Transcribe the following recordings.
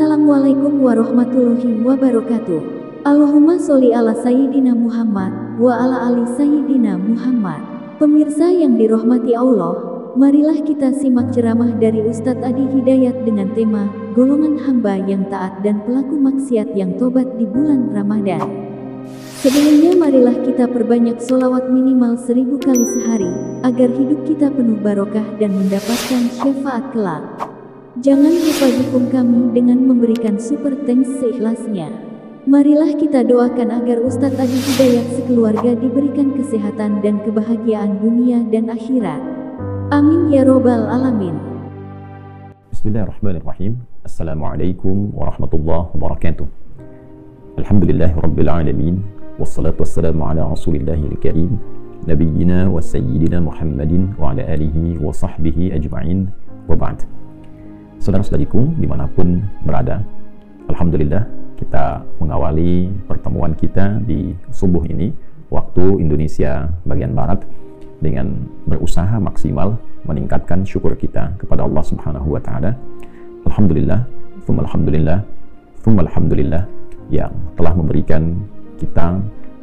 Assalamualaikum warahmatullahi wabarakatuh. Allahumma sholli ala Sayyidina Muhammad wa ala ali Sayyidina Muhammad. Pemirsa yang dirahmati Allah, marilah kita simak ceramah dari Ustadz Adi Hidayat dengan tema golongan hamba yang taat dan pelaku maksiat yang tobat di bulan Ramadan. Sebelumnya marilah kita perbanyak sholawat minimal 1000 kali sehari, agar hidup kita penuh barokah dan mendapatkan syafaat kelak. Jangan lupa dukung kami dengan memberikan super thanks seikhlasnya. Marilah kita doakan agar Ustadz Adi Hidayat sekeluarga diberikan kesehatan dan kebahagiaan dunia dan akhirat. Amin ya robbal alamin. Bismillahirrahmanirrahim. Assalamualaikum warahmatullahi wabarakatuh. Alhamdulillahi rabbil alamin. Wassalatu wassalamu ala rasulillahil karim, nabiyyina wa sayyidina Muhammadin wa ala alihi wa sahbihi ajma'in, wa ba'd. Saudara-saudariku dimanapun berada, alhamdulillah kita mengawali pertemuan kita di subuh ini waktu Indonesia bagian Barat dengan berusaha maksimal meningkatkan syukur kita kepada Allah Subhanahu wa Ta'ala. Alhamdulillah, thumma alhamdulillah, thumma alhamdulillah, yang telah memberikan kita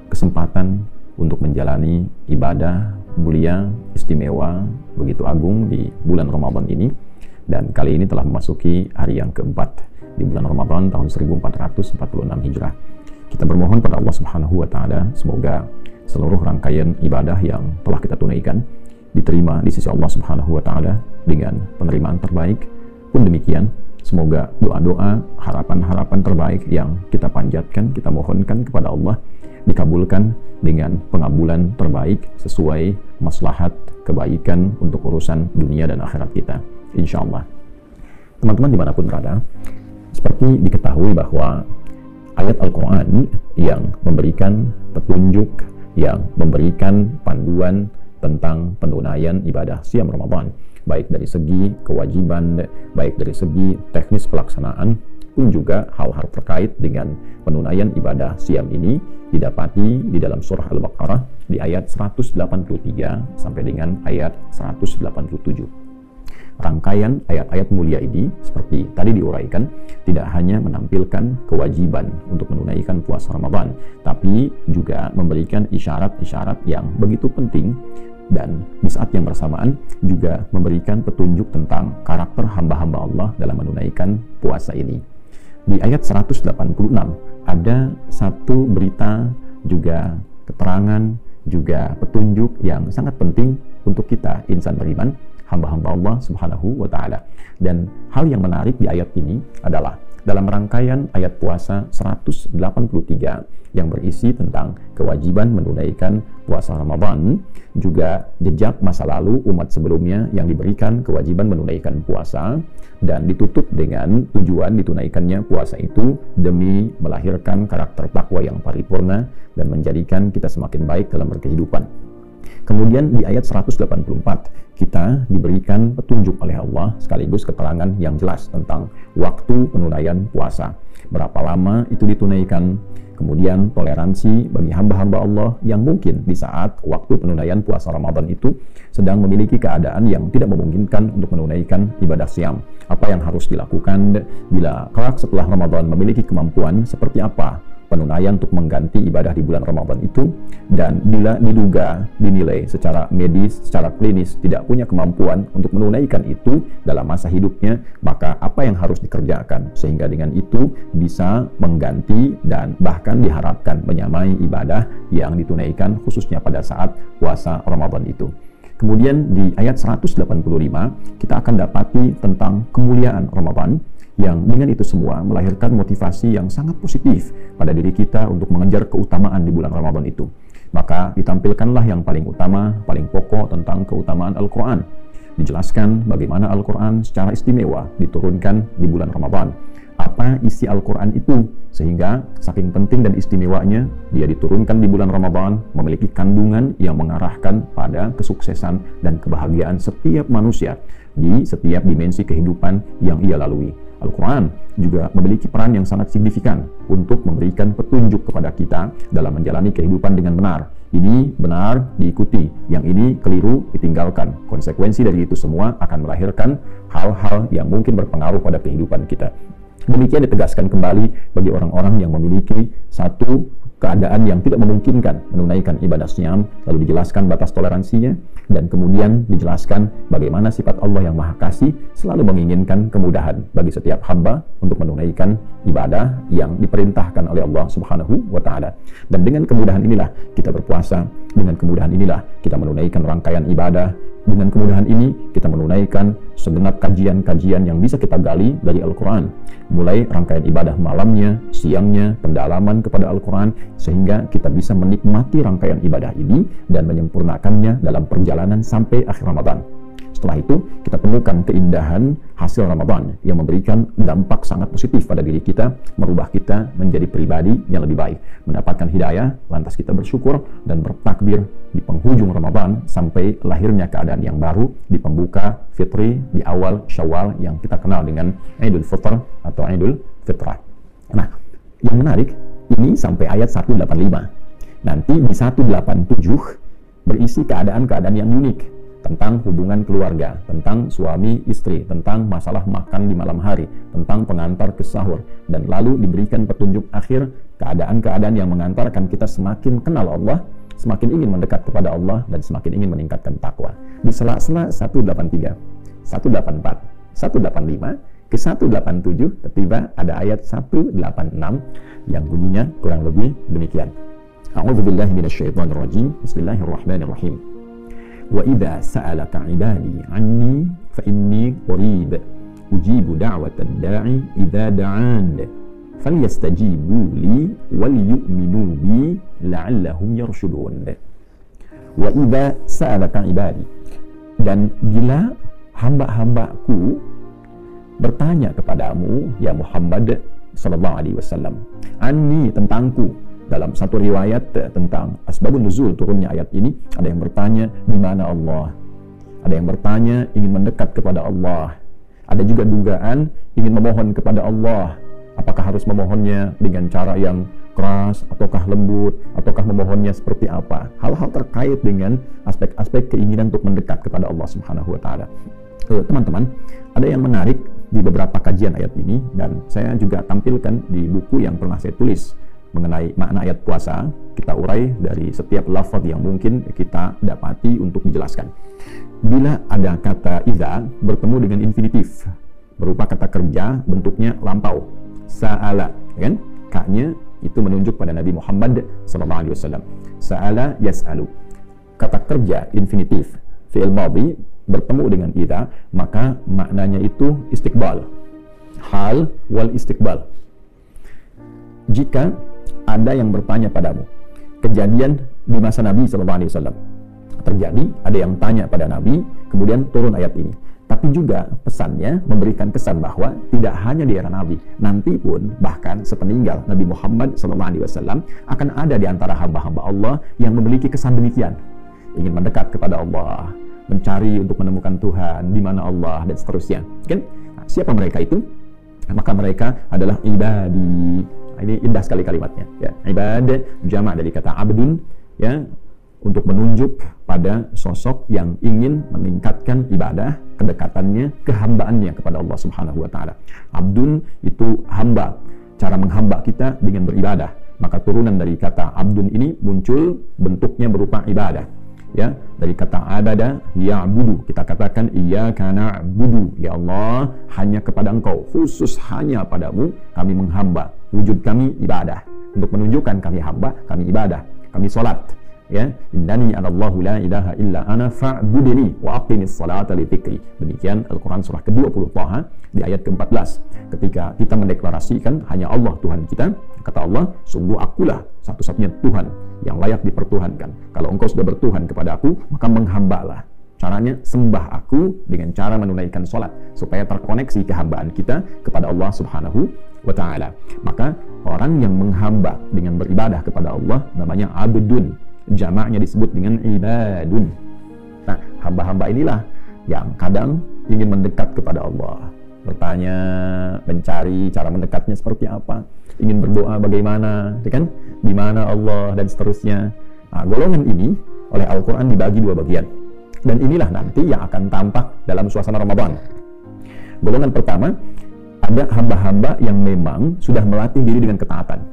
kesempatan untuk menjalani ibadah mulia, istimewa, begitu agung di bulan Ramadan ini. Dan kali ini telah memasuki hari yang keempat di bulan Ramadan tahun 1446 Hijrah. Kita bermohon pada Allah Subhanahu wa Ta'ala, semoga seluruh rangkaian ibadah yang telah kita tunaikan diterima di sisi Allah Subhanahu wa Ta'ala dengan penerimaan terbaik. Pun demikian, semoga doa-doa, harapan-harapan terbaik yang kita panjatkan, kita mohonkan kepada Allah dikabulkan dengan pengabulan terbaik sesuai maslahat kebaikan untuk urusan dunia dan akhirat kita, insya Allah. Teman-teman dimanapun berada, seperti diketahui bahwa ayat Al-Quran yang memberikan petunjuk, yang memberikan panduan tentang penunaian ibadah siam Ramadan, baik dari segi kewajiban, baik dari segi teknis pelaksanaan, pun juga hal-hal terkait dengan penunaian ibadah siam ini didapati di dalam surah Al-Baqarah di ayat 183 sampai dengan ayat 187. Rangkaian ayat-ayat mulia ini seperti tadi diuraikan tidak hanya menampilkan kewajiban untuk menunaikan puasa Ramadan, tapi juga memberikan isyarat-isyarat yang begitu penting, dan di saat yang bersamaan juga memberikan petunjuk tentang karakter hamba-hamba Allah dalam menunaikan puasa ini. Di ayat 186 ada satu berita, juga keterangan, juga petunjuk yang sangat penting untuk kita insan beriman, hamba-hamba Allah Subhanahu wa Ta'ala. Dan hal yang menarik di ayat ini adalah dalam rangkaian ayat puasa 183 yang berisi tentang kewajiban menunaikan puasa Ramadan, juga jejak masa lalu umat sebelumnya yang diberikan kewajiban menunaikan puasa, dan ditutup dengan tujuan ditunaikannya puasa itu demi melahirkan karakter takwa yang paripurna dan menjadikan kita semakin baik dalam berkehidupan. Kemudian di ayat 184 kita diberikan petunjuk oleh Allah sekaligus keterangan yang jelas tentang waktu penunaian puasa. Berapa lama itu ditunaikan, kemudian toleransi bagi hamba-hamba Allah yang mungkin di saat waktu penunaian puasa Ramadan itu sedang memiliki keadaan yang tidak memungkinkan untuk menunaikan ibadah siam. Apa yang harus dilakukan bila kelak setelah Ramadan memiliki kemampuan, seperti apa penunaian untuk mengganti ibadah di bulan Ramadan itu, dan bila diduga, dinilai secara medis, secara klinis tidak punya kemampuan untuk menunaikan itu dalam masa hidupnya, maka apa yang harus dikerjakan sehingga dengan itu bisa mengganti dan bahkan diharapkan menyamai ibadah yang ditunaikan khususnya pada saat puasa Ramadan itu. Kemudian di ayat 185 kita akan dapati tentang kemuliaan Ramadan, yang dengan itu semua melahirkan motivasi yang sangat positif pada diri kita untuk mengejar keutamaan di bulan Ramadan itu. Maka ditampilkanlah yang paling utama, paling pokok tentang keutamaan Al-Quran. Dijelaskan bagaimana Al-Quran secara istimewa diturunkan di bulan Ramadan. Apa isi Al-Quran itu, sehingga saking penting dan istimewanya dia diturunkan di bulan Ramadan, memiliki kandungan yang mengarahkan pada kesuksesan dan kebahagiaan setiap manusia di setiap dimensi kehidupan yang ia lalui. Al-Quran juga memiliki peran yang sangat signifikan untuk memberikan petunjuk kepada kita dalam menjalani kehidupan dengan benar. Ini benar diikuti, yang ini keliru ditinggalkan. Konsekuensi dari itu semua akan melahirkan hal-hal yang mungkin berpengaruh pada kehidupan kita. Demikian ditegaskan kembali bagi orang-orang yang memiliki satu keadaan yang tidak memungkinkan menunaikan ibadah siam, lalu dijelaskan batas toleransinya, dan kemudian dijelaskan bagaimana sifat Allah yang Maha Kasih selalu menginginkan kemudahan bagi setiap hamba untuk menunaikan ibadah yang diperintahkan oleh Allah Subhanahu wa Ta'ala. Dan dengan kemudahan inilah kita berpuasa, dengan kemudahan inilah kita menunaikan rangkaian ibadah, dengan kemudahan ini kita menunaikan segenap kajian-kajian yang bisa kita gali dari Al-Quran, mulai rangkaian ibadah malamnya, siangnya, pendalaman kepada Al-Quran, sehingga kita bisa menikmati rangkaian ibadah ini dan menyempurnakannya dalam perjalanan sampai akhir Ramadan. Setelah itu kita temukan keindahan hasil Ramadan yang memberikan dampak sangat positif pada diri kita, merubah kita menjadi pribadi yang lebih baik, mendapatkan hidayah, lantas kita bersyukur dan bertakbir di penghujung Ramadan sampai lahirnya keadaan yang baru di pembuka fitri di awal Syawal yang kita kenal dengan Idul Fitr atau Idul Fitrah. Nah, yang menarik ini sampai ayat 185. Nanti di 187 berisi keadaan-keadaan yang unik tentang hubungan keluarga, tentang suami istri, tentang masalah makan di malam hari, tentang pengantar ke sahur, dan lalu diberikan petunjuk akhir keadaan-keadaan yang mengantarkan kita semakin kenal Allah, semakin ingin mendekat kepada Allah, dan semakin ingin meningkatkan takwa. Di sela-sela 183, 184, 185 ke 187 tiba ada ayat 186 yang bunyinya kurang lebih demikian. A'udzubillahi minasyaitonirrajim. Bismillahirrahmanirrahim. Wa idza sa'alaka 'ibadi 'anni fa inni qarib ujibu da'watad da'i idza da'an falyastajibu li wal yu'minu bi la'allahum yarshudun. Wa idza sa'alaka 'ibadi, dan bila hamba-hambaku bertanya kepadamu ya Muhammad sallallahu alaihi wasallam, anni, tentangku. Dalam satu riwayat tentang asbabun nuzul turunnya ayat ini, ada yang bertanya di mana Allah, ada yang bertanya ingin mendekat kepada Allah, ada juga dugaan ingin memohon kepada Allah. Apakah harus memohonnya dengan cara yang keras ataukah lembut, ataukah memohonnya seperti apa? Hal-hal terkait dengan aspek-aspek keinginan untuk mendekat kepada Allah Subhanahu wa Ta'ala. Teman-teman, ada yang menarik di beberapa kajian ayat ini, dan saya juga tampilkan di buku yang pernah saya tulis mengenai makna ayat puasa. Kita urai dari setiap lafaz yang mungkin kita dapati untuk dijelaskan. Bila ada kata idza bertemu dengan infinitif berupa kata kerja bentuknya lampau, sa'ala, kan? Ka-nya itu menunjuk pada Nabi Muhammad SAW. Sa'ala yas'alu. Kata kerja infinitif fi'il madhi bertemu dengan idza, maka maknanya itu istiqbal, hal wal istiqbal. Jika ada yang bertanya padamu, kejadian di masa Nabi SAW terjadi, ada yang tanya pada Nabi, kemudian turun ayat ini. Tapi juga pesannya memberikan kesan bahwa tidak hanya di era Nabi, nanti pun bahkan sepeninggal Nabi Muhammad SAW akan ada di antara hamba-hamba Allah yang memiliki kesan demikian, ingin mendekat kepada Allah, mencari untuk menemukan Tuhan, di mana Allah, dan seterusnya. Kan? Nah, siapa mereka itu? Maka mereka adalah ibadi. Ini indah sekali kalimatnya, ya. Ibad jamak dari kata abdun, ya, untuk menunjuk pada sosok yang ingin meningkatkan ibadah, kedekatannya, kehambaannya kepada Allah Subhanahu wa Ta'ala. Abdun itu hamba, cara menghamba kita dengan beribadah. Maka turunan dari kata abdun ini muncul bentuknya berupa ibadah, ya, dari kata abada ya'budu. Kita katakan iyyaka na'budu, ya Allah, hanya kepada Engkau, khusus hanya padamu kami menghamba. Wujud kami ibadah, untuk menunjukkan kami hamba, kami ibadah, kami salat, ya. Innani anallahu la ilaha illa ana fa'budni wa aqimis salata li dzikri. Demikian Al-Qur'an surah ke-20 Thaha di ayat ke-14. Ketika kita mendeklarasikan hanya Allah Tuhan kita, kata Allah, sungguh akulah satu-satunya Tuhan yang layak dipertuhankan. Kalau engkau sudah bertuhan kepada aku, maka menghambalah. Caranya sembah aku dengan cara menunaikan sholat, supaya terkoneksi kehambaan kita kepada Allah Subhanahu wa Ta'ala. Maka orang yang menghamba dengan beribadah kepada Allah namanya abdun, jamaknya disebut dengan ibadun. Nah, hamba-hamba inilah yang kadang ingin mendekat kepada Allah, bertanya, mencari cara mendekatnya seperti apa, ingin berdoa bagaimana, kan? Di mana Allah, dan seterusnya. Nah, golongan ini oleh Al-Quran dibagi dua bagian, dan inilah nanti yang akan tampak dalam suasana Ramadan. Golongan pertama ada hamba-hamba yang memang sudah melatih diri dengan ketaatan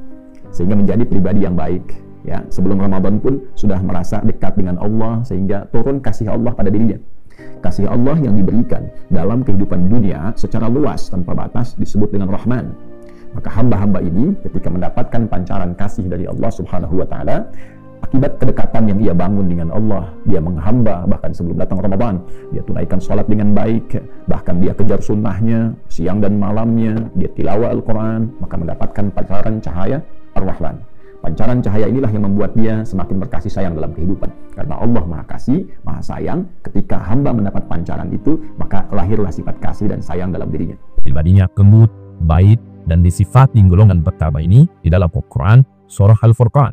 sehingga menjadi pribadi yang baik, ya. Sebelum Ramadan pun sudah merasa dekat dengan Allah sehingga turun kasih Allah pada dirinya. Kasih Allah yang diberikan dalam kehidupan dunia secara luas tanpa batas disebut dengan Rahman. Maka hamba-hamba ini ketika mendapatkan pancaran kasih dari Allah Subhanahu wa taala, akibat kedekatan yang ia bangun dengan Allah, dia menghamba bahkan sebelum datang Ramadan, dia tunaikan sholat dengan baik, bahkan dia kejar sunnahnya siang dan malamnya, dia tilawah Al-Quran, maka mendapatkan pancaran cahaya Ar-Rahman. Pancaran cahaya inilah yang membuat dia semakin berkasih sayang dalam kehidupan. Karena Allah Maha Kasih, Maha Sayang, ketika hamba mendapat pancaran itu, maka lahirlah sifat kasih dan sayang dalam dirinya. Pribadinya lembut, baik, dan disifati golongan pertama ini di dalam Al-Quran, Surah Al-Furqan.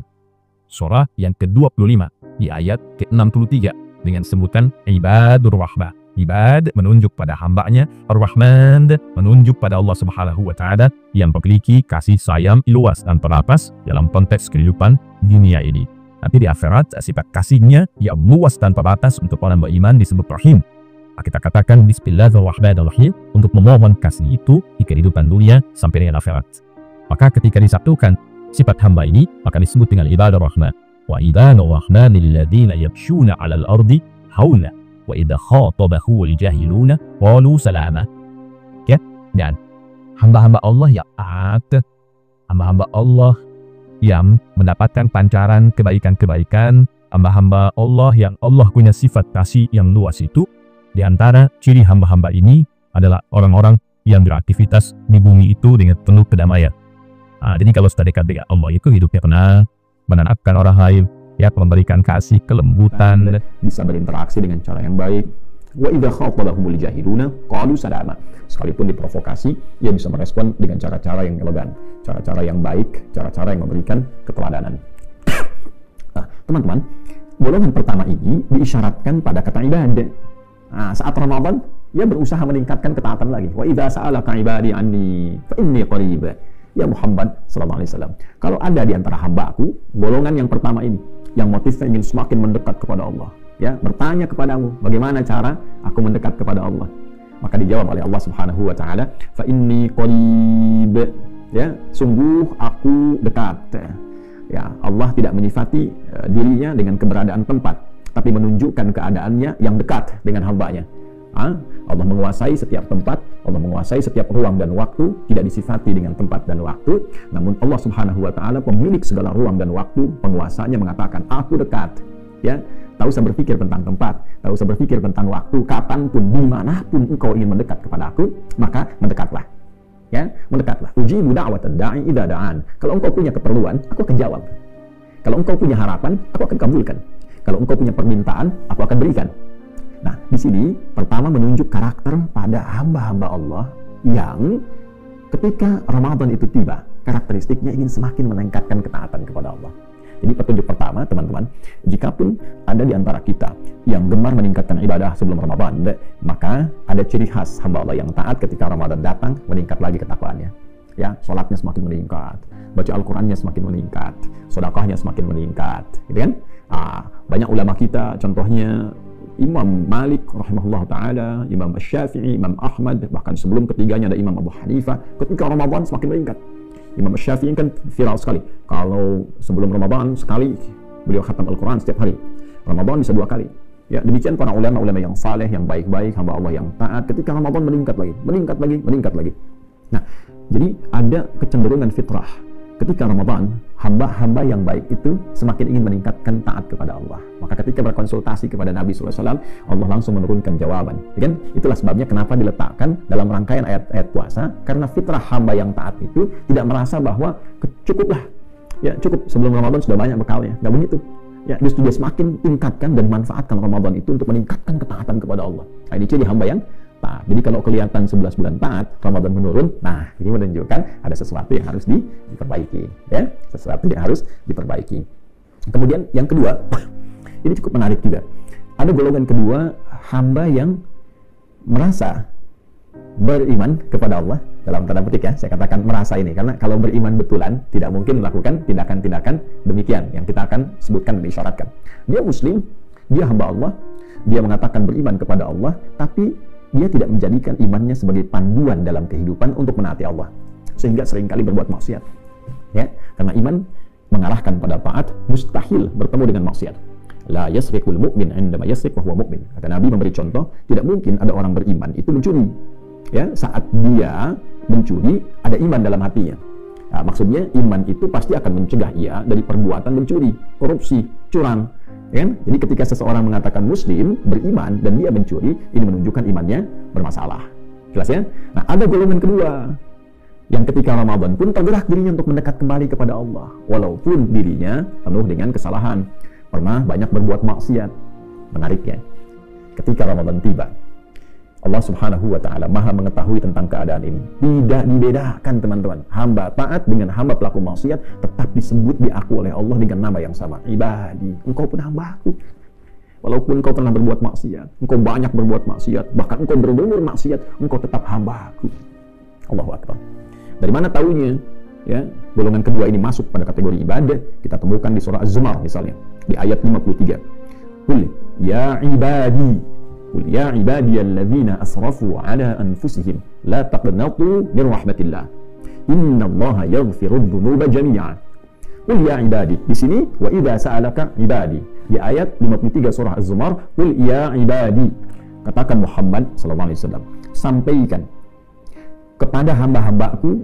Surah yang ke-25 di ayat ke-63 dengan sebutan Ibadur Rahman. Ibad menunjuk pada hambanya, Ar-Rahman menunjuk pada Allah Subhanahu wa taala yang memiliki kasih sayang luas dan terbatas dalam konteks kehidupan dunia ini. Nanti di akhirat sifat kasihnya yang luas dan terbatas untuk orang beriman disebut Rahim. Kita katakan Bismillahirrahmanirrahim untuk memohon kasih itu di kehidupan dunia sampai dengan akhirat. Maka ketika disatukan sifat hamba ini maka disebut dengan Ibadur Rahman. Wa ibadur rahmanil ladzina yamshuna 'alal ardi hauna wa idza khatabahul jahiluna qalu salama. Ya, dan hamba-hamba Allah yang taat, hamba-hamba Allah yang mendapatkan pancaran kebaikan-kebaikan, hamba-hamba Allah yang Allah punya sifat kasih yang luas itu, di antara ciri hamba-hamba ini adalah orang-orang yang beraktivitas di bumi itu dengan penuh kedamaian. Jadi kalau sudah dekat dengan Allah itu hidupnya tenang, menenangkan orang lain, ya, memberikan kasih, kelembutan, bisa berinteraksi dengan cara yang baik. Wa idza khatabahumul jahiluna qalu salama. Sekalipun diprovokasi, ia bisa merespon dengan cara-cara yang elegan, cara-cara yang baik, cara-cara yang memberikan keteladanan. Nah, teman-teman, golongan pertama ini diisyaratkan pada kata ibadah. Nah, saat Ramadan, ia berusaha meningkatkan ketaatan lagi. Wa idza sa'alaka ibadi anni fa inni qarib. Ya Muhammad sallallahu alaihi wasallam, kalau ada di antara hamba-Aku golongan yang pertama ini yang motifnya ingin semakin mendekat kepada Allah, ya, bertanya kepadamu bagaimana cara aku mendekat kepada Allah, maka dijawab oleh Allah Subhanahu wa taala, fa inni qarib, ya, sungguh aku dekat. Ya, Allah tidak menyifati dirinya dengan keberadaan tempat, tapi menunjukkan keadaannya yang dekat dengan hambanya. Allah menguasai setiap tempat, Allah menguasai setiap ruang dan waktu, tidak disifati dengan tempat dan waktu. Namun Allah Subhanahu wa taala pemilik segala ruang dan waktu, penguasanya mengatakan, aku dekat. Ya, tak usah berpikir tentang tempat, tak usah berpikir tentang waktu, kapanpun, dimanapun engkau ingin mendekat kepada Aku, maka mendekatlah. Ya, mendekatlah. Ujibu da'watad da'i idza da'an. Kalau engkau punya keperluan, Aku akan jawab. Kalau engkau punya harapan, Aku akan kabulkan. Kalau engkau punya permintaan, Aku akan berikan. Nah, di sini pertama menunjuk karakter pada hamba-hamba Allah yang ketika Ramadan itu tiba, karakteristiknya ingin semakin meningkatkan ketaatan kepada Allah. Jadi petunjuk pertama, teman-teman, jikapun ada di antara kita yang gemar meningkatkan ibadah sebelum Ramadan, maka ada ciri khas hamba Allah yang taat ketika Ramadan datang, meningkat lagi ketakwaannya. Ya, sholatnya semakin meningkat, baca Al-Qurannya semakin meningkat, sedekahnya semakin meningkat, gitu kan? Banyak ulama kita, contohnya Imam Malik rahimahullah ta'ala, Imam Syafi'i, Imam Ahmad, bahkan sebelum ketiganya ada Imam Abu Hanifah, ketika Ramadan semakin meningkat. Imam Syafi'i kan viral sekali, kalau sebelum Ramadan sekali beliau khatam Al-Quran setiap hari, Ramadan bisa 2 kali. Ya, demikian para ulama-ulama yang saleh, yang baik-baik, hamba Allah yang taat, ketika Ramadan meningkat lagi, meningkat lagi, meningkat lagi. Nah, jadi ada kecenderungan fitrah. Ketika Ramadan, hamba-hamba yang baik itu semakin ingin meningkatkan taat kepada Allah. Maka ketika berkonsultasi kepada Nabi SAW, Allah langsung menurunkan jawaban. Ya kan? Itulah sebabnya kenapa diletakkan dalam rangkaian ayat-ayat puasa, karena fitrah hamba yang taat itu tidak merasa bahwa cukuplah. Ya, cukup sebelum Ramadan sudah banyak bekalnya. Nggak begitu. Ya, justru dia semakin tingkatkan dan manfaatkan Ramadan itu untuk meningkatkan ketaatan kepada Allah. Nah, ini ciri hamba yang taat. Jadi kalau kelihatan 11 bulan taat, Ramadan menurun, nah ini menunjukkan ada sesuatu yang harus diperbaiki, ya, sesuatu yang harus diperbaiki. Kemudian yang kedua, ini cukup menarik juga. Ada golongan kedua, hamba yang merasa beriman kepada Allah, dalam tanda petik ya, saya katakan merasa ini, karena kalau beriman betulan, tidak mungkin melakukan tindakan-tindakan demikian yang kita akan sebutkan dan disyaratkan. Dia muslim, dia hamba Allah, dia mengatakan beriman kepada Allah, tapi dia tidak menjadikan imannya sebagai panduan dalam kehidupan untuk menaati Allah, sehingga seringkali berbuat maksiat. Ya, karena iman mengarahkan pada taat, mustahil bertemu dengan maksiat. La yasriqul mu'min 'indama yasriq wa huwa mu'min. Kata Nabi memberi contoh, tidak mungkin ada orang beriman itu mencuri. Ya, saat dia mencuri ada iman dalam hatinya. Nah, maksudnya iman itu pasti akan mencegah ia dari perbuatan mencuri, korupsi, curang. Ya, jadi ketika seseorang mengatakan muslim, beriman, dan dia mencuri, ini menunjukkan imannya bermasalah. Jelas ya? Nah, ada golongan kedua yang ketika Ramadan pun tergerak dirinya untuk mendekat kembali kepada Allah, walaupun dirinya penuh dengan kesalahan, pernah banyak berbuat maksiat. Menariknya, ketika Ramadan tiba, Allah Subhanahu wa Ta'ala Maha mengetahui tentang keadaan ini. Tidak dibedakan, teman-teman. Hamba taat dengan hamba pelaku maksiat tetap disebut, diaku oleh Allah dengan nama yang sama. Ibadi, engkau pun hambaku. Walaupun engkau pernah berbuat maksiat, engkau banyak berbuat maksiat, bahkan engkau berumur maksiat, engkau tetap hambaku. Allahu Akbar. Dari mana tahunya? Ya, golongan kedua ini masuk pada kategori ibadah. Kita temukan di surah Az-Zumar misalnya, di ayat 53. Qul ya ibadi, qul ya ibadiyalladzina asrafu ala anfusihim la taqnatu min rahmatillah. Innallaha yaghfirudz dzunuba jami'a. Qul ya ibadi. Di sini wa idza sa'alaka ibadi. Di ayat 53 surah Az-Zumar, qul ya ibadi. Katakan Muhammad sallallahu alaihi wasallam, sampaikan kepada hamba-hambaku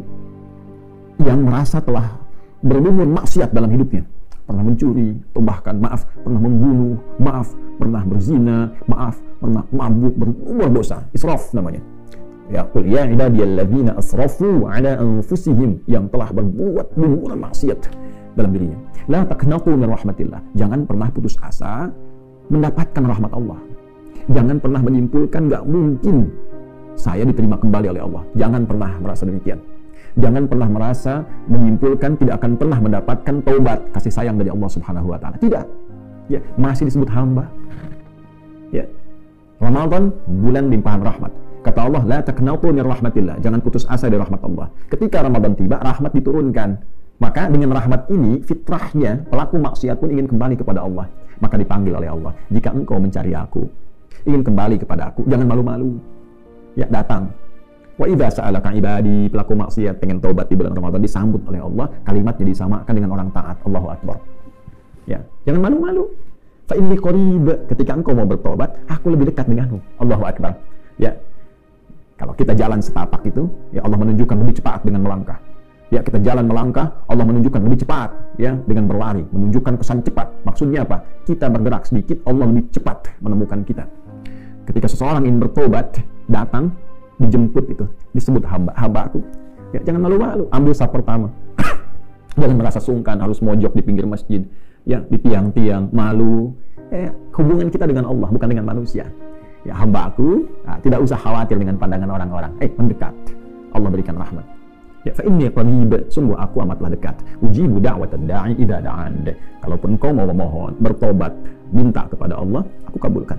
yang merasa telah berumur maksiat dalam hidupnya, pernah mencuri, atau bahkan maaf, pernah membunuh, maaf, pernah berzina, maaf, pernah mabuk, berumur dosa, israf namanya. Ya, qul ya ibadiyalladzina asrafu ala anfusihim, yang telah berbuat berumur maksiat dalam dirinya. La taqnatu min rahmatillah. Jangan pernah putus asa mendapatkan rahmat Allah. Jangan pernah menyimpulkan gak mungkin saya diterima kembali oleh Allah. Jangan pernah merasa demikian. Jangan pernah merasa menyimpulkan tidak akan pernah mendapatkan taubat, kasih sayang dari Allah Subhanahu wa Ta'ala. Tidak. Ya, masih disebut hamba. Ya. Ramadan bulan limpahan rahmat. Kata Allah, la taqnatu min rahmatillah. Jangan putus asa dari rahmat Allah. Ketika Ramadan tiba, rahmat diturunkan. Maka dengan rahmat ini, fitrahnya pelaku maksiat pun ingin kembali kepada Allah. Maka dipanggil oleh Allah, jika engkau mencari aku, ingin kembali kepada aku, jangan malu-malu. Ya, datang. Wa idza sa'alaka ibadi, pelaku maksiat pengen taubat di bulan Ramadan, disambut oleh Allah, kalimatnya disamakan dengan orang taat. Allahu Akbar. Ya, jangan malu-malu. Fa inni qarib, ketika engkau mau bertobat, aku lebih dekat denganmu. Allahu Akbar. Ya. Kalau kita jalan setapak itu, ya Allah menunjukkan lebih cepat dengan melangkah. Ya, kita jalan melangkah, Allah menunjukkan lebih cepat, ya, dengan berlari, menunjukkan kesan cepat. Maksudnya apa? Kita bergerak sedikit, Allah lebih cepat menemukan kita. Ketika seseorang ingin bertobat, datang, dijemput, itu disebut hamba-hambaku. Ya, jangan malu-malu, ambil saf pertama. Jangan merasa sungkan harus mojok di pinggir masjid, ya, di tiang-tiang, malu. Hubungan kita dengan Allah, bukan dengan manusia. Ya, hambaku, nah, tidak usah khawatir dengan pandangan orang-orang. Mendekat, Allah berikan rahmat. Ya, fa inni qarib, sungguh aku amatlah dekat. Ujibu da'watad da'i idza da'an. Kalaupun engkau mau memohon, bertobat, minta kepada Allah, aku kabulkan.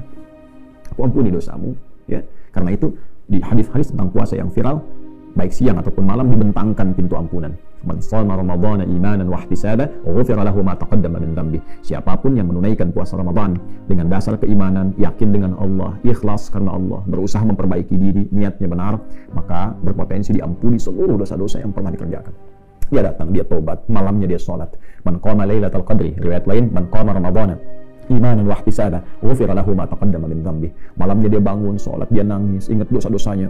Aku ampuni dosamu, ya. Karena itu di hadis-hadis tentang puasa yang viral, baik siang ataupun malam, dibentangkan pintu ampunan. Man shoma ramadhana imanan wa ihtisaba, ghufira lahu ma taqaddama min dhanbi. Siapapun yang menunaikan puasa Ramadan dengan dasar keimanan, yakin dengan Allah, ikhlas karena Allah, berusaha memperbaiki diri, niatnya benar, maka berpotensi diampuni seluruh dosa-dosa yang pernah dikerjakan. Dia datang, dia tobat, malamnya dia sholat. Man qama lailatal qadri, riwayat lain, man qama ramadhana imanan wa ihtisaba, ghufira lahu ma taqaddama min dhanbi. Malamnya dia bangun, sholat, dia nangis, ingat dosa-dosanya,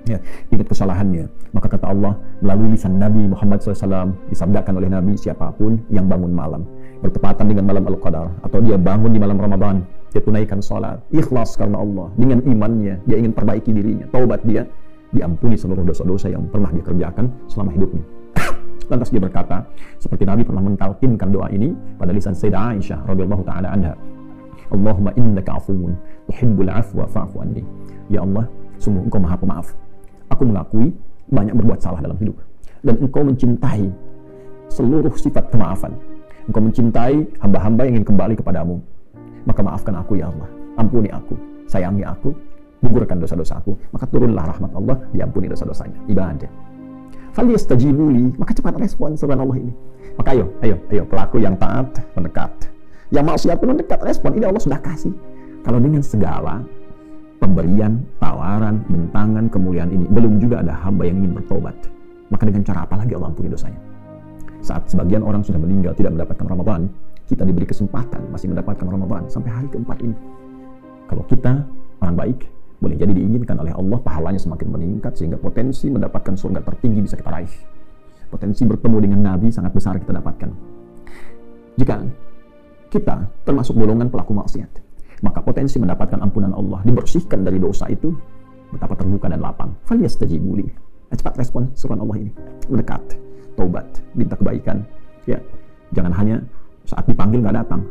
ya, ingat kesalahannya. Maka kata Allah melalui lisan Nabi Muhammad SAW, disabdakan oleh Nabi, siapapun yang bangun malam bertepatan dengan malam Al-Qadar, atau dia bangun di malam Ramadan, dia tunaikan sholat, ikhlas karena Allah, dengan imannya, dia ingin perbaiki dirinya, taubat dia, diampuni seluruh dosa-dosa yang pernah dia kerjakan selama hidupnya. Lantas dia berkata, seperti Nabi pernah mentalkinkan doa ini pada lisan Sayyidah Aisyah radhiyallahu ta'ala anha, Allahumma innaka afuwun tuhibbul afwa fa'fu anni. Ya Allah, sungguh engkau maha pemaaf. Aku mengakui banyak berbuat salah dalam hidup, dan engkau mencintai seluruh sifat kemaafan. Engkau mencintai hamba-hamba yang ingin kembali kepadamu. Maka maafkan aku ya Allah, ampuni aku, sayangi aku, gugurkan dosa-dosaku. Maka turunlah rahmat Allah, diampuni dosa-dosanya. Ibadah. Falyastajibuli, maka cepat respon seruan Allah ini. Maka ayo pelaku yang taat mendekat, yang maksiat pun mendekat, respon. Ini Allah sudah kasih. Kalau dengan segala pemberian, tawaran, bentangan, kemuliaan ini. Belum juga ada hamba yang ingin bertobat. Maka dengan cara apa lagi Allah ampuni dosanya? Saat sebagian orang sudah meninggal tidak mendapatkan Ramadan, kita diberi kesempatan masih mendapatkan Ramadan sampai hari keempat ini. Kalau kita orang baik, boleh jadi diinginkan oleh Allah pahalanya semakin meningkat sehingga potensi mendapatkan surga tertinggi bisa kita raih. Potensi bertemu dengan Nabi sangat besar kita dapatkan. Jika kita termasuk golongan pelaku maksiat, maka potensi mendapatkan ampunan Allah, dibersihkan dari dosa itu betapa terbuka dan lapang. Falyastajibu li. Cepat respon seruan Allah ini, mendekat, taubat, minta kebaikan. Ya, jangan hanya saat dipanggil nggak datang,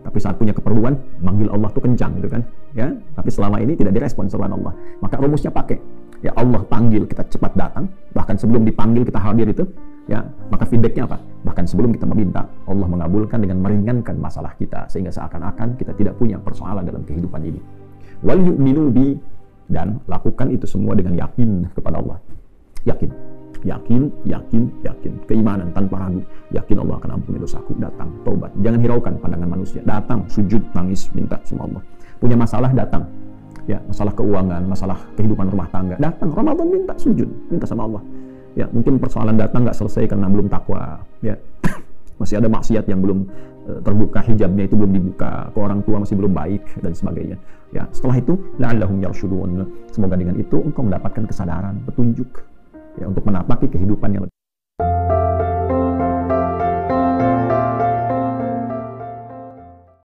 tapi saat punya keperluan manggil Allah tuh kencang gitu kan. Ya, tapi selama ini tidak direspon seruan Allah. Maka rumusnya pakai, ya Allah panggil kita cepat datang, bahkan sebelum dipanggil kita hadir itu. Ya, maka feedbacknya apa? Bahkan sebelum kita meminta, Allah mengabulkan dengan meringankan masalah kita sehingga seakan-akan kita tidak punya persoalan dalam kehidupan ini. Wal yu'minu bi, dan lakukan itu semua dengan yakin kepada Allah. Yakin, yakin, yakin, yakin. Keimanan tanpa ragu. Yakin Allah akan ampuni dosaku. Datang, taubat. Jangan hiraukan pandangan manusia. Datang, sujud, nangis, minta sama Allah. Punya masalah, datang. Ya, masalah keuangan, masalah kehidupan rumah tangga. Datang, Ramadan minta sujud, minta sama Allah. Ya, mungkin persoalan datang nggak selesai karena belum takwa. Ya, masih ada maksiat yang belum terbuka, hijabnya itu belum dibuka, ke orang tua masih belum baik dan sebagainya. Ya, setelah itu, la'allahum yarshudun. Semoga dengan itu engkau mendapatkan kesadaran, petunjuk. Ya, untuk menapaki kehidupan yang